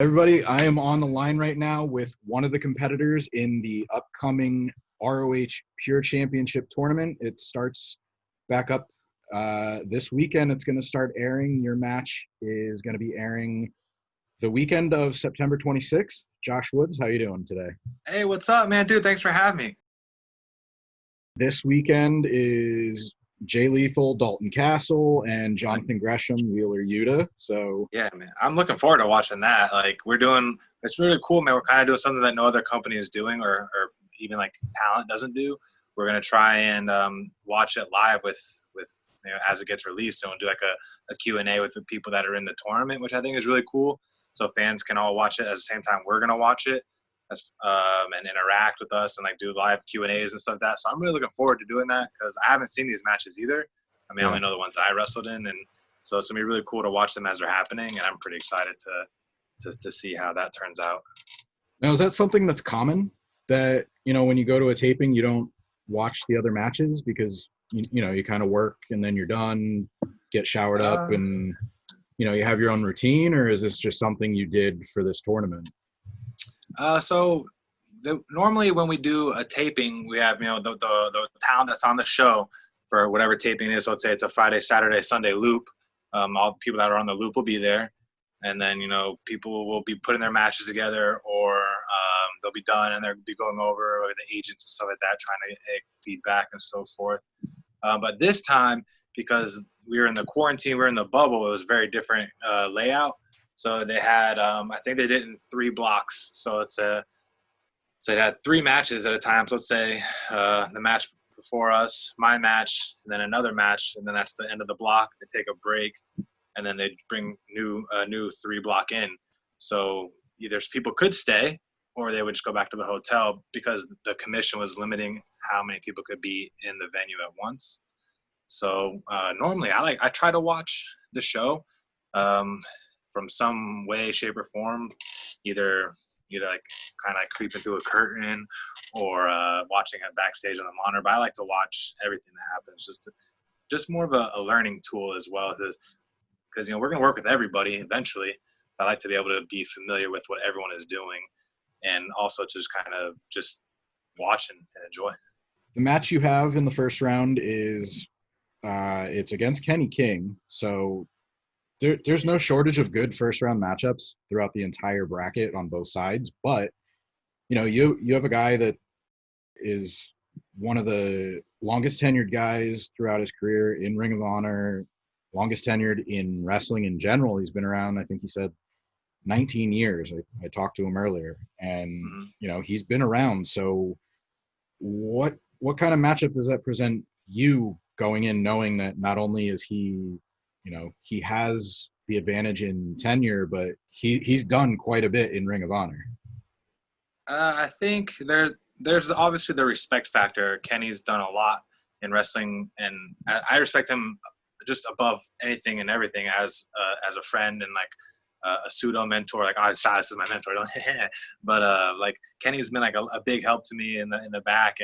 Everybody, I am on the line right now with one of the competitors in the upcoming ROH Pure Championship tournament. It starts back up this weekend. It's going to start airing. Your match is going to be airing the weekend of September 26th. Josh Woods, how you doing today? Hey, what's up, man? Dude, thanks for having me. This weekend is Jay Lethal, Dalton Castle, and Jonathan Gresham, Wheeler Yuta. So yeah, man, I'm looking forward to watching that. Like, it's really cool, man. We're kind of doing something that no other company is doing, or even like talent doesn't do. We're gonna try and watch it live with as it gets released, and we'll do like a Q&A with the people that are in the tournament, which I think is really cool. So fans can all watch it at the same time we're gonna watch it, and interact with us and like do live Q&As and stuff like that. So I'm really looking forward to doing that because I haven't seen these matches either. I mean, I only know the ones that I wrestled in, and so it's gonna be really cool to watch them as they're happening, and I'm pretty excited to see how that turns out. Now, is that something that's common that, when you go to a taping, you don't watch the other matches because, you kind of work and then you're done, get showered up and, you have your own routine, or is this just something you did for this tournament? Normally when we do a taping, we have, the talent that's on the show for whatever taping is. So let's say it's a Friday, Saturday, Sunday loop. All the people that are on the loop will be there. And then, people will be putting their matches together, or they'll be done and they'll be going over with the agents and stuff like that, trying to get feedback and so forth. But this time, because we were in the quarantine, we were in the bubble, it was a very different layout. So they had, I think they did it in 3 blocks. So they had 3 matches at a time. So let's say the match before us, my match, and then another match, and then that's the end of the block. They take a break, and then they bring a new 3 block in. So either people could stay, or they would just go back to the hotel because the commission was limiting how many people could be in the venue at once. So normally I try to watch the show from some way, shape, or form, either like kind of like creeping through a curtain or watching it backstage on the monitor. But I like to watch everything that happens, just more of a learning tool as well, because we're going to work with everybody eventually. I like to be able to be familiar with what everyone is doing, and also just kind of just watch and enjoy. The match you have in the first round is it's against Kenny King. So there's no shortage of good first round matchups throughout the entire bracket on both sides. But, you have a guy that is one of the longest tenured guys throughout his career in Ring of Honor, longest tenured in wrestling in general. He's been around, I think he said 19 years. I talked to him earlier, and, he's been around. So what kind of matchup does that present you going in, knowing that not only is he, he has the advantage in tenure, but he's done quite a bit in Ring of Honor? I think there's obviously the respect factor. Kenny's done a lot in wrestling, and I respect him just above anything and everything as a friend and like a pseudo mentor. Like, Silas is my mentor, but like Kenny's been like a big help to me in the back,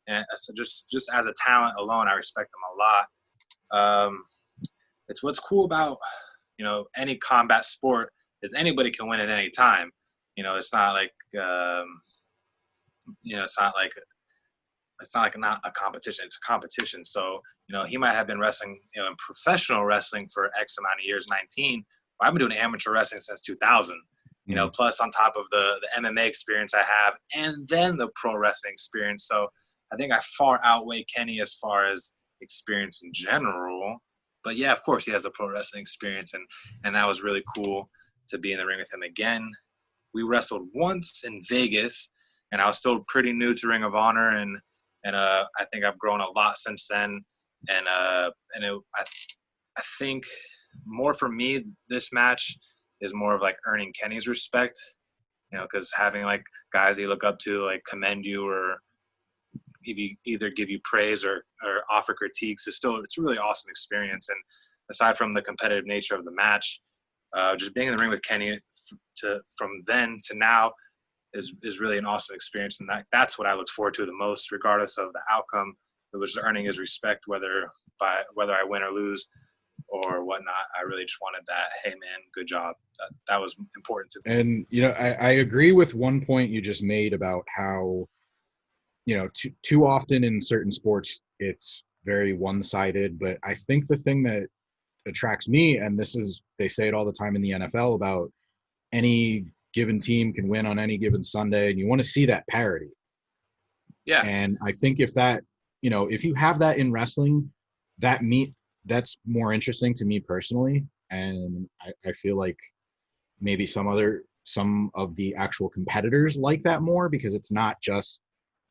and so just as a talent alone, I respect him a lot. It's what's cool about any combat sport is anybody can win at any time. It's not like it's not a competition. It's a competition. So he might have been wrestling in professional wrestling for X amount of years, 19. But I've been doing amateur wrestling since 2000. Plus on top of the MMA experience I have, and then the pro wrestling experience. So I think I far outweigh Kenny as far as experience in general. But yeah, of course he has a pro wrestling experience, and that was really cool to be in the ring with him again. We wrestled once in Vegas, and I was still pretty new to Ring of Honor, and I think I've grown a lot since then. And I think more for me, this match is more of like earning Kenny's respect, because having like guys that you look up to like commend you or either give you praise or offer critiques it's a really awesome experience. And aside from the competitive nature of the match, just being in the ring with Kenny from then to now is really an awesome experience. And that's what I look forward to the most, regardless of the outcome. It was earning his respect, whether I win or lose or whatnot. I really just wanted that, hey man, good job. That was important to me. And, I agree with one point you just made about how, too often in certain sports, it's very one-sided. But I think the thing that attracts me, and they say it all the time in the NFL about any given team can win on any given Sunday, and you want to see that parity. Yeah. And I think if you have that in wrestling, that's more interesting to me personally. And I feel like maybe some of the actual competitors like that more, because it's not just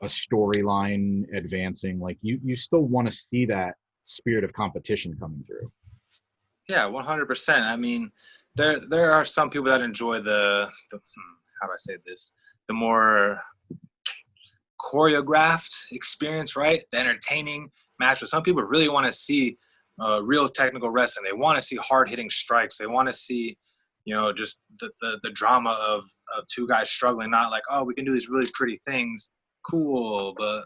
a storyline advancing. Like you still want to see that spirit of competition coming through. Yeah, 100%. I mean, there are some people that enjoy the how do I say this? The more choreographed experience, right? The entertaining match. But some people really want to see real technical wrestling. They want to see hard-hitting strikes. They want to see, just the drama of two guys struggling. Not like, oh, we can do these really pretty things, cool, but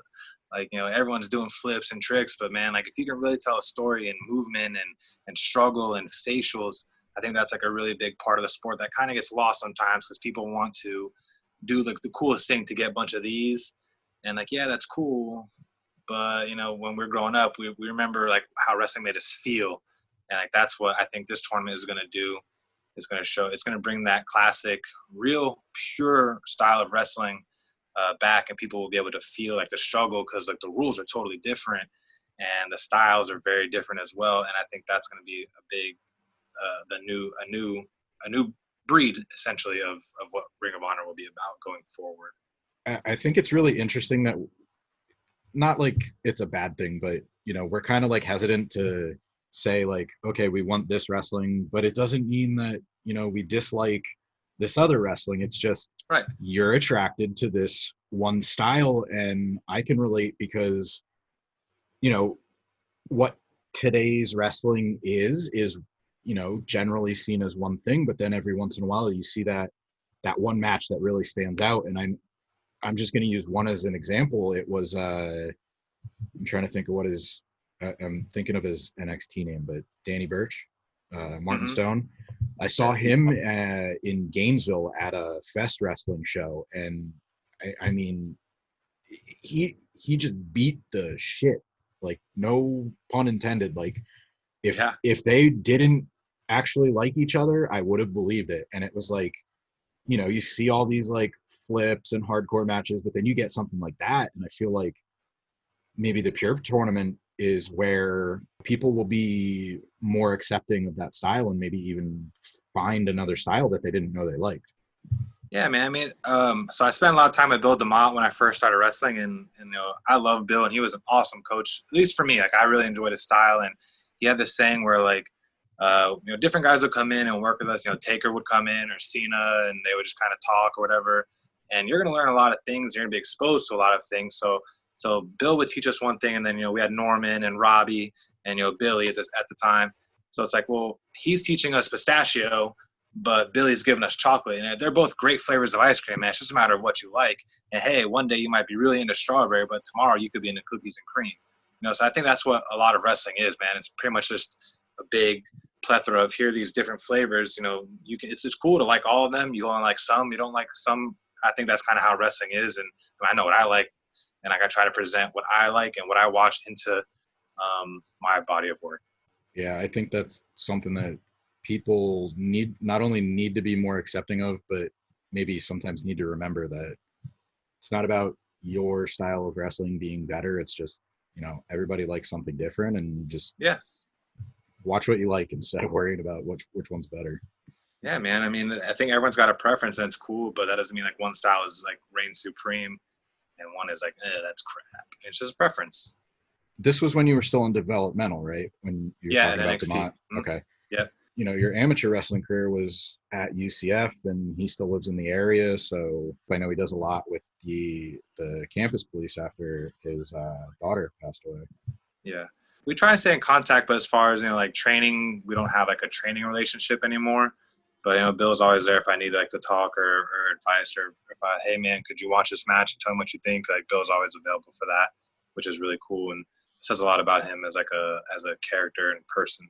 like, everyone's doing flips and tricks. But man, like if you can really tell a story and movement and struggle and facials, I think that's like a really big part of the sport that kind of gets lost sometimes because people want to do like the coolest thing to get a bunch of these. And like, yeah, that's cool. But, when we're growing up, we remember like how wrestling made us feel. And like, that's what I think this tournament is going to do. It's going to show, it's going to bring that classic, real, pure style of wrestling back. And people will be able to feel like the struggle because like the rules are totally different and the styles are very different as well. And I think that's going to be a big, a new breed essentially of what Ring of Honor will be about going forward. I think it's really interesting that, not like it's a bad thing, but we're kind of like hesitant to say like, okay, we want this wrestling, but it doesn't mean that we dislike this other wrestling. It's just right. You're attracted to this one style, and I can relate because what today's wrestling is generally seen as one thing, but then every once in a while you see that one match that really stands out. And I'm just going to use one as an example. It was I'm trying to think of I'm thinking of his NXT name, but Danny Burch, Martin Stone. I saw him in Gainesville at a Fest wrestling show, and I mean, he just beat the shit, like no pun intended. Like if they didn't actually like each other, I would have believed it. And it was like, you see all these like flips and hardcore matches, but then you get something like that. And I feel like maybe the Pure tournament is where people will be more accepting of that style and maybe even find another style that they didn't know they liked. Yeah, man. I mean, so I spent a lot of time with Bill DeMott when I first started wrestling, and I love Bill, and he was an awesome coach, at least for me. Like, I really enjoyed his style, and he had this saying where, like, different guys would come in and work with us. Taker would come in or Cena, and they would just kind of talk or whatever. And you're going to learn a lot of things. You're going to be exposed to a lot of things. So Bill would teach us one thing, and then we had Norman and Robbie and Billy at the time. So it's like, well, he's teaching us pistachio, but Billy's giving us chocolate. And they're both great flavors of ice cream, man. It's just a matter of what you like. And, hey, one day you might be really into strawberry, but tomorrow you could be into cookies and cream. So I think that's what a lot of wrestling is, man. It's pretty much just a big plethora of here are these different flavors. It's just cool to like all of them. You only like some, you don't like some. I think that's kind of how wrestling is. And I know what I like, and I try to present what I like and what I watch into my body of work. Yeah, I think that's something that people not only need to be more accepting of, but maybe sometimes need to remember that it's not about your style of wrestling being better. It's just, everybody likes something different, and just watch what you like instead of worrying about which one's better. Yeah, man. I mean, I think everyone's got a preference, and it's cool, but that doesn't mean like one style is like reigns supreme and one is like, that's crap. It's just preference. This was when you were still in developmental, right? When you were talking about NXT. DeMott. Okay. Yep. Your amateur wrestling career was at UCF, and he still lives in the area. So I know he does a lot with the campus police after his daughter passed away. Yeah. We try to stay in contact, but as far as, like training, we don't have like a training relationship anymore. But, Bill's always there if I need like to talk or advice, or if hey man, could you watch this match and tell me what you think? Like, Bill's always available for that, which is really cool. And says a lot about him as a character and person.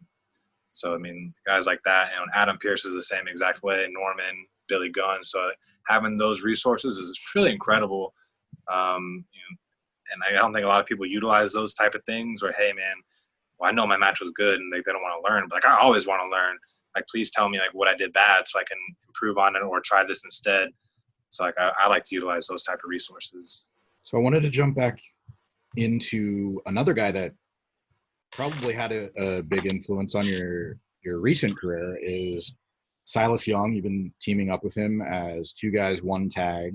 So, I mean, guys like that, Adam Pearce is the same exact way, Norman, Billy Gunn. So having those resources is really incredible. And I don't think a lot of people utilize those type of things where, hey, man, well, I know my match was good and they don't want to learn. But, like, I always want to learn. Like, please tell me, like, what I did bad so I can improve on it or try this instead. So, like, I like to utilize those type of resources. So I wanted to jump back into another guy that probably had a big influence on your recent career is Silas Young. You've been teaming up with him as two guys, one tag.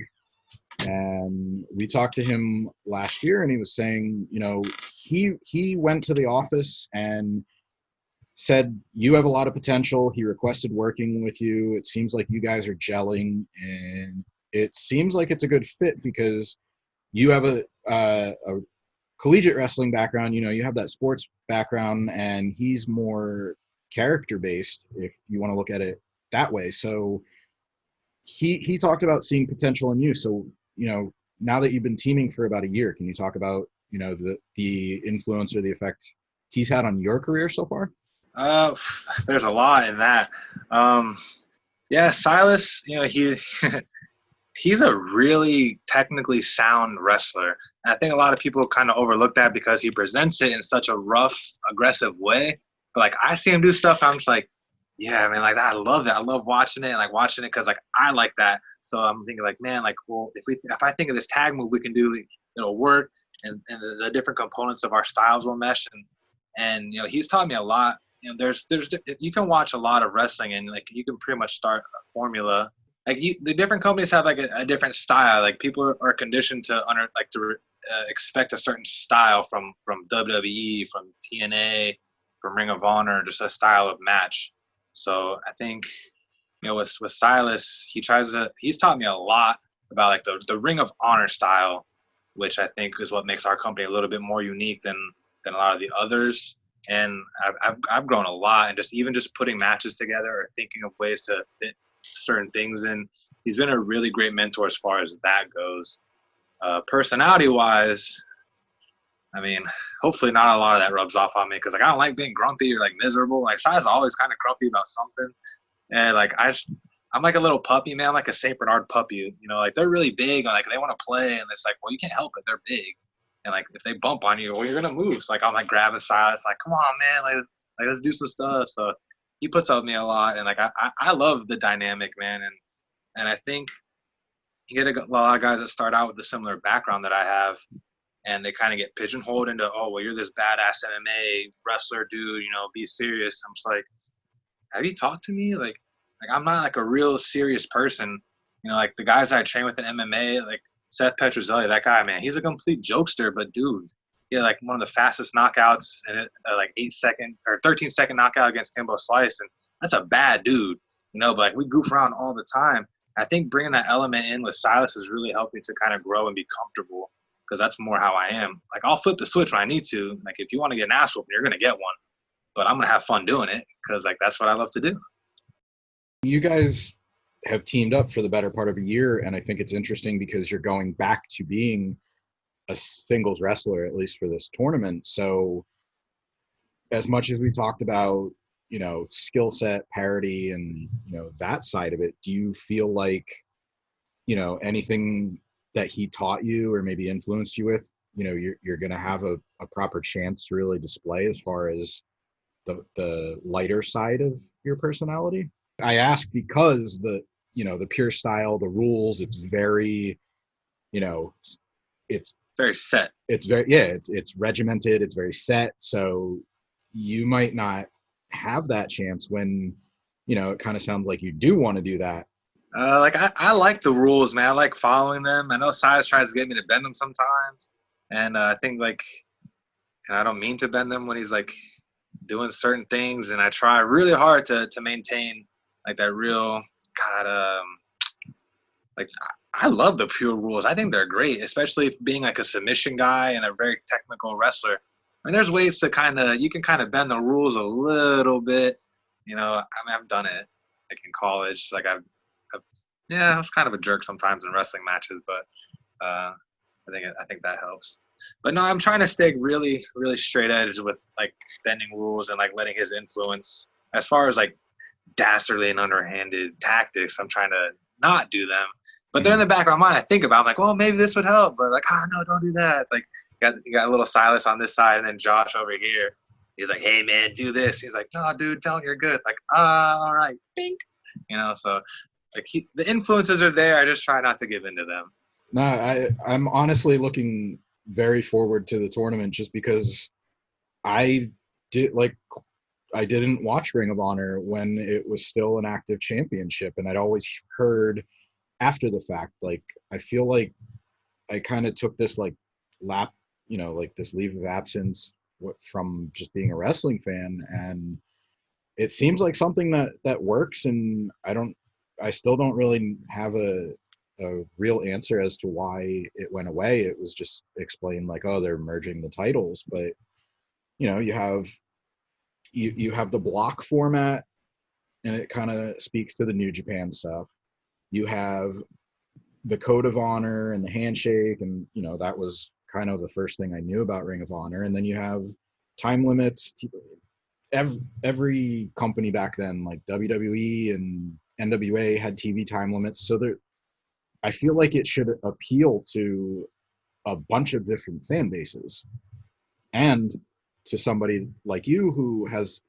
And we talked to him last year, and he was saying, he went to the office and said, you have a lot of potential. He requested working with you. It seems like you guys are gelling, and it seems like it's a good fit because you have a collegiate wrestling background. You have that sports background, and he's more character-based, if you want to look at it that way. So he talked about seeing potential in you. So, now that you've been teaming for about a year, can you talk about, the influence or the effect he's had on your career so far? There's a lot in that. Yeah, Silas, he's a really technically sound wrestler. And I think a lot of people kind of overlook that because he presents it in such a rough, aggressive way. But, like, I see him do stuff, I'm just like, yeah, man, like, I love that. I love watching it and, like, watching it because, like, I like that. So I'm thinking, like, man, like, well, if I think of this tag move we can do, it'll work, and the different components of our styles will mesh. And he's taught me a lot. There's you can watch a lot of wrestling and, like, you can pretty much start a formula. Like, the different companies have, like, a different style. Like, people are conditioned to expect a certain style from WWE, from TNA, from Ring of Honor, just a style of match. So I think, with Silas, he's taught me a lot about, like, the Ring of Honor style, which I think is what makes our company a little bit more unique than a lot of the others. And I've grown a lot, and just putting matches together or thinking of ways to fit certain things in. He's been a really great mentor as far as that goes. Personality wise, I mean, hopefully not a lot of that rubs off on me because, like, I don't like being grumpy or, like, miserable. Like, Silas is always kind of grumpy about something. And, like, I'm like a little puppy, man. I'm like a St. Bernard puppy. Like, they're really big. Like, they want to play, and it's like, well, you can't help it. They're big. And, like, if they bump on you, well, you're going to move. So, like, I'm, like, grabbing Silas. Like, come on, man. Like, let's do some stuff. So he puts up with me a lot. And, like, I love the dynamic, man. And I think you get a lot of guys that start out with a similar background that I have, and they kind of get pigeonholed into, oh, well, you're this badass MMA wrestler dude, be serious. I'm just like, have you talked to me? Like I'm not, like, a real serious person. Like, the guys I train with in MMA, like Seth Petrozelli, that guy, man, he's a complete jokester, but dude, he had, like, one of the fastest knockouts and like 8-second or 13-second knockout against Kimbo Slice, and that's a bad dude, but, like, we goof around all the time. I think bringing that element in with Silas has really helped me to kind of grow and be comfortable, because that's more how I am. Like, I'll flip the switch when I need to. Like, if you want to get an ass whooping, you're going to get one. But I'm going to have fun doing it because, like, that's what I love to do. You guys have teamed up for the better part of a year, and I think it's interesting because you're going back to being a singles wrestler, at least for this tournament. So as much as we talked about, skill set parity and, that side of it, do you feel like, anything that he taught you or maybe influenced you with, you're going to have a proper chance to really display as far as the lighter side of your personality? I ask because the pure style, the rules, it's very, it's very set. It's very, yeah, it's regimented. It's very set. So you might not have that chance when, it kind of sounds like you do want to do that. Like, I like the rules, man. I like following them. I know Silas tries to get me to bend them sometimes. And I think, like, and I don't mean to bend them when he's, like, doing certain things. And I try really hard to maintain, like, that real, like, I love the pure rules. I think they're great, especially being, like, a submission guy and a very technical wrestler. I mean, there's ways to you can kind of bend the rules a little bit. I mean, I've done it, like, in college. Like, I was kind of a jerk sometimes in wrestling matches, but I think that helps. But no, I'm trying to stay really, really straight edge with, like, bending rules and, like, letting his influence as far as like dastardly and underhanded tactics, I'm trying to not do them. But they're in the back of my mind. I think about, I'm like, well, maybe this would help. But like, no, don't do that. It's like you got a little Silas on this side and then Josh over here. He's like, hey, man, do this. He's like, no, dude, tell him you're good. Like, all right, bink. So like the influences are there. I just try not to give in to them. No, I'm honestly looking very forward to the tournament just because I didn't watch Ring of Honor when it was still an active championship, and I'd always heard after the fact, like, I feel like I kind of took this like this leave of absence from just being a wrestling fan, and it seems like something that works, and I still don't really have a real answer as to why it went away. It was just explained like, oh, they're merging the titles, but you have the block format, and it kind of speaks to the New Japan stuff. You have the Code of Honor and the handshake, and that was kind of the first thing I knew about Ring of Honor. And then you have time limits. Every company back then, like WWE and NWA, had TV time limits. So I feel like it should appeal to a bunch of different fan bases, and to somebody like you who has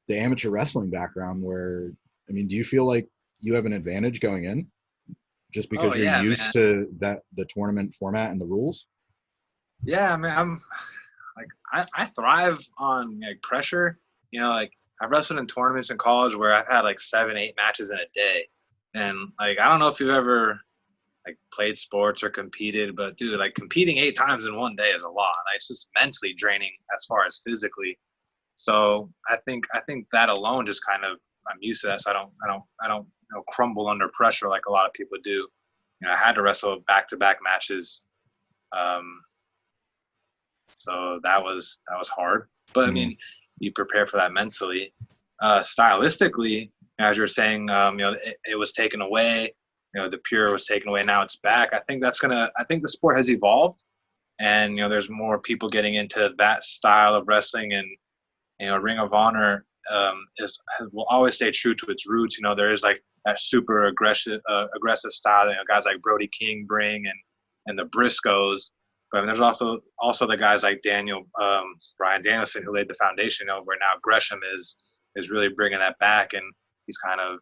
the amateur wrestling background. Where, I mean, do you feel like you have an advantage going in just because you're used to the tournament format and the rules? Yeah, I mean, I'm like, I thrive on like pressure. Like, I've wrestled in tournaments in college where I've had like 7-8 matches in a day, and like, I don't know if you've ever like played sports or competed, but dude, like competing 8 times in one day is a lot. Like, it's just mentally draining as far as physically. So I think that alone just kind of, I'm used to that. So I don't crumble under pressure like a lot of people do. I had to wrestle back-to-back matches. So that was hard. But I mean, you prepare for that mentally. Stylistically, as you're saying, it was taken away. The Pure was taken away. Now it's back. I think the sport has evolved, and there's more people getting into that style of wrestling, and Ring of Honor will always stay true to its roots. There is like that super aggressive style that guys like Brody King bring, and the Briscoes. But I mean, there's also the guys like Brian Danielson, who laid the foundation. Where now Gresham is really bringing that back, and he's kind of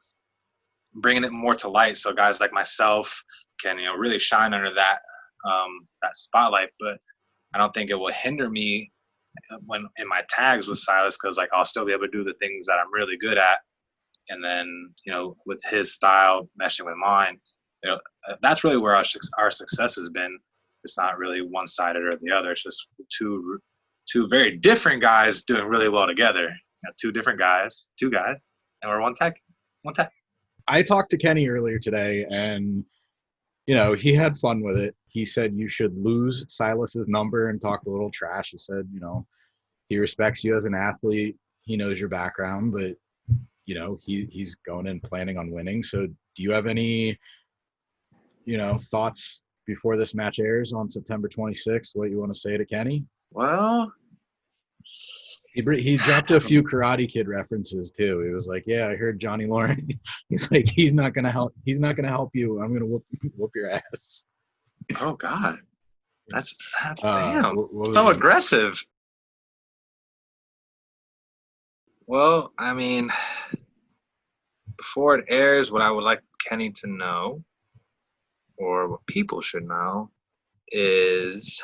bringing it more to light, so guys like myself can really shine under that spotlight. But I don't think it will hinder me when in my tags with Silas, because like I'll still be able to do the things that I'm really good at, and then with his style meshing with mine, that's really where our success has been. It's not really one-sided or the other. It's just two very different guys doing really well together. Two guys, and we're one tag. I talked to Kenny earlier today, and he had fun with it. He said you should lose Silas's number and talk a little trash. He said, he respects you as an athlete. He knows your background, but he's going in planning on winning. So do you have any thoughts before this match airs on September 26th, what you want to say to Kenny? Well, he dropped a few Karate Kid references too. He was like, "Yeah, I heard Johnny Lawrence." He's like, "He's not gonna help. He's not gonna help you. I'm gonna whoop your ass." Oh God, that's damn what so aggressive. Well, I mean, before it airs, what I would like Kenny to know, or what people should know, is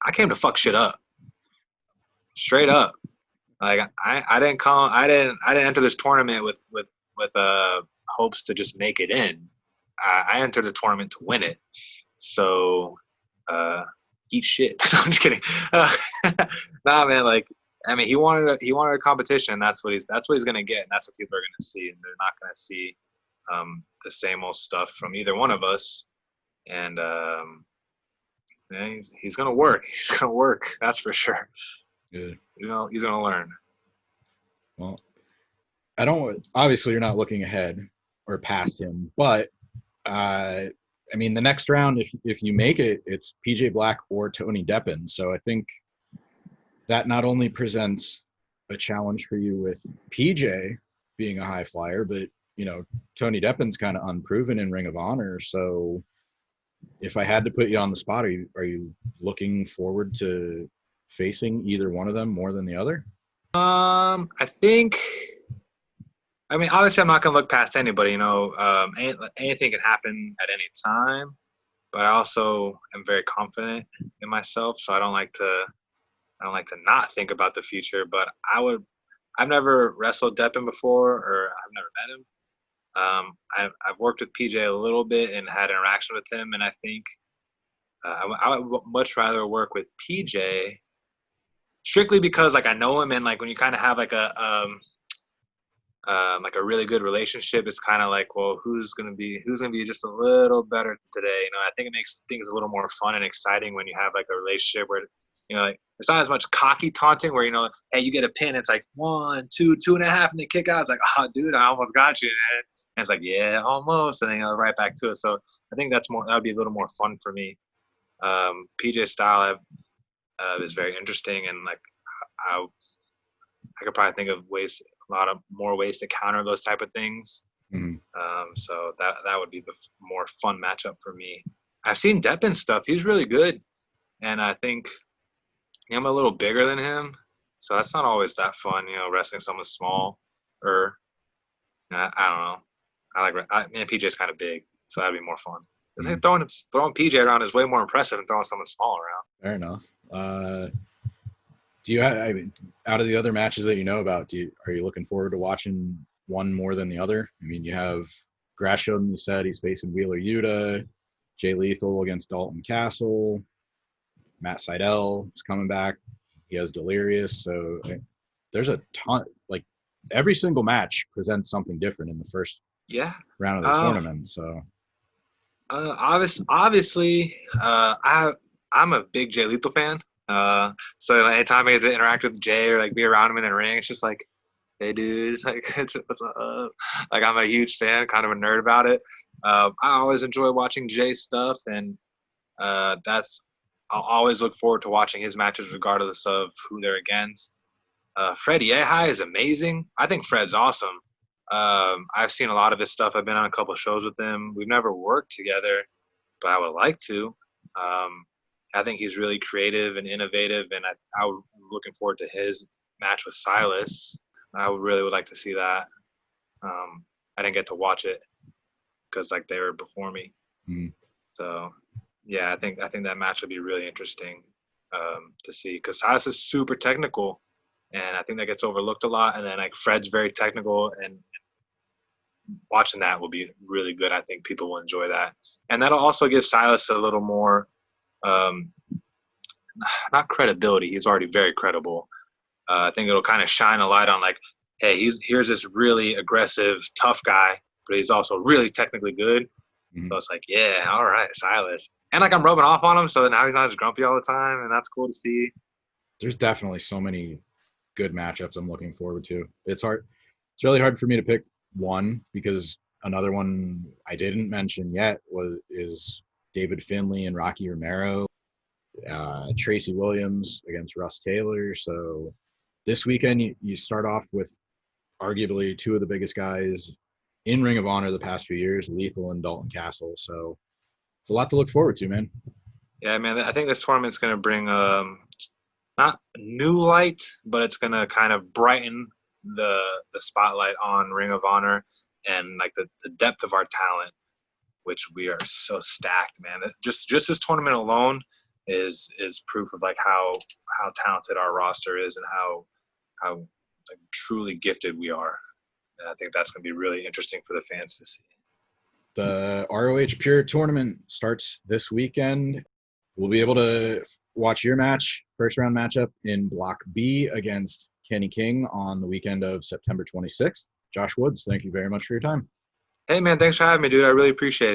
I came to fuck shit up. Straight up. Like I didn't enter this tournament with hopes to just make it in. I entered the tournament to win it. So eat shit. No, I'm just kidding. Nah, man. Like, I mean, he wanted a competition. That's what he's gonna get, and that's what people are gonna see. And they're not gonna see the same old stuff from either one of us. And he's gonna work. He's gonna work. That's for sure. Good. He's gonna learn. Well, obviously you're not looking ahead or past him, but I mean, the next round, if you make it, it's PJ Black or Tony Deppen. So I think that not only presents a challenge for you with PJ being a high flyer, but Tony Deppin's kind of unproven in Ring of Honor. So if I had to put you on the spot, are you looking forward to facing either one of them more than the other? I think. I mean, obviously, I'm not gonna look past anybody. Anything can happen at any time. But I also am very confident in myself, so I don't like to not think about the future. But I've never wrestled Deppin before, or I've never met him. I've worked with PJ a little bit and had interaction with him, and I think I would much rather work with PJ strictly because like I know him, and like when you kind of have like a really good relationship, it's kind of like, well, who's gonna be just a little better today? I think it makes things a little more fun and exciting when you have like a relationship where like it's not as much cocky taunting where hey, you get a pin, it's like 1, 2, 2.5, and they kick out. It's like, oh, dude, I almost got you, man. And it's like, yeah, almost, and then right back to it. So I think that would be a little more fun for me. PJ's style is very interesting, and like I could probably think of a lot of more ways to counter those type of things. Mm-hmm. So that would be the more fun matchup for me. I've seen Deppin stuff. He's really good, and I think I'm a little bigger than him, so that's not always that fun. Wrestling someone small, or I don't know. PJ's kind of big, so that'd be more fun. Mm-hmm. Throwing PJ around is way more impressive than throwing someone small around. Fair enough. Do you have, out of the other matches that you know about, are you looking forward to watching one more than the other? I mean, you have Gresham, you said he's facing Wheeler Yuta, Jay Lethal against Dalton Castle, Matt Sydal is coming back. He has Delirious. So there's a ton, like every single match presents something different in the first round of the tournament. So obviously, I'm a big Jay Lethal fan. So anytime I get to interact with Jay or like be around him in the ring, it's just like, hey dude, like what's up? Like I'm a huge fan, kind of a nerd about it. I always enjoy watching Jay's stuff, and I'll always look forward to watching his matches regardless of who they're against. Fred Yehi is amazing. I think Fred's awesome. I've seen a lot of his stuff. I've been on a couple of shows with him. We've never worked together, but I would like to. I think he's really creative and innovative, and I'm looking forward to his match with Silas. I would like to see that. I didn't get to watch it because like they were before me. Mm-hmm. So yeah, I think that match would be really interesting to see because Silas is super technical, and I think that gets overlooked a lot. And then like Fred's very technical, and watching that will be really good. I think people will enjoy that, and that'll also give Silas a little more. Not credibility. He's already very credible. I think it'll kind of shine a light on like, hey, here's this really aggressive, tough guy, but he's also really technically good. Mm-hmm. So it's like, yeah, all right, Silas. And like I'm rubbing off on him, so now he's not as grumpy all the time, and that's cool to see. There's definitely so many good matchups I'm looking forward to. It's really hard for me to pick one because another one I didn't mention yet is David Finlay and Rocky Romero, Tracy Williams against Russ Taylor. So this weekend you start off with arguably two of the biggest guys in Ring of Honor the past few years, Lethal and Dalton Castle. So it's a lot to look forward to, man. Yeah, man. I think this tournament's going to bring not new light, but it's going to kind of brighten the spotlight on Ring of Honor and like the depth of our talent, which we are so stacked, man. Just this tournament alone is proof of like how talented our roster is and how like truly gifted we are. And I think that's going to be really interesting for the fans to see. The ROH Pure tournament starts this weekend. We'll be able to watch your match, first round matchup in Block B against Kenny King on the weekend of September 26th. Josh Woods, thank you very much for your time. Hey, man, thanks for having me, dude. I really appreciate it.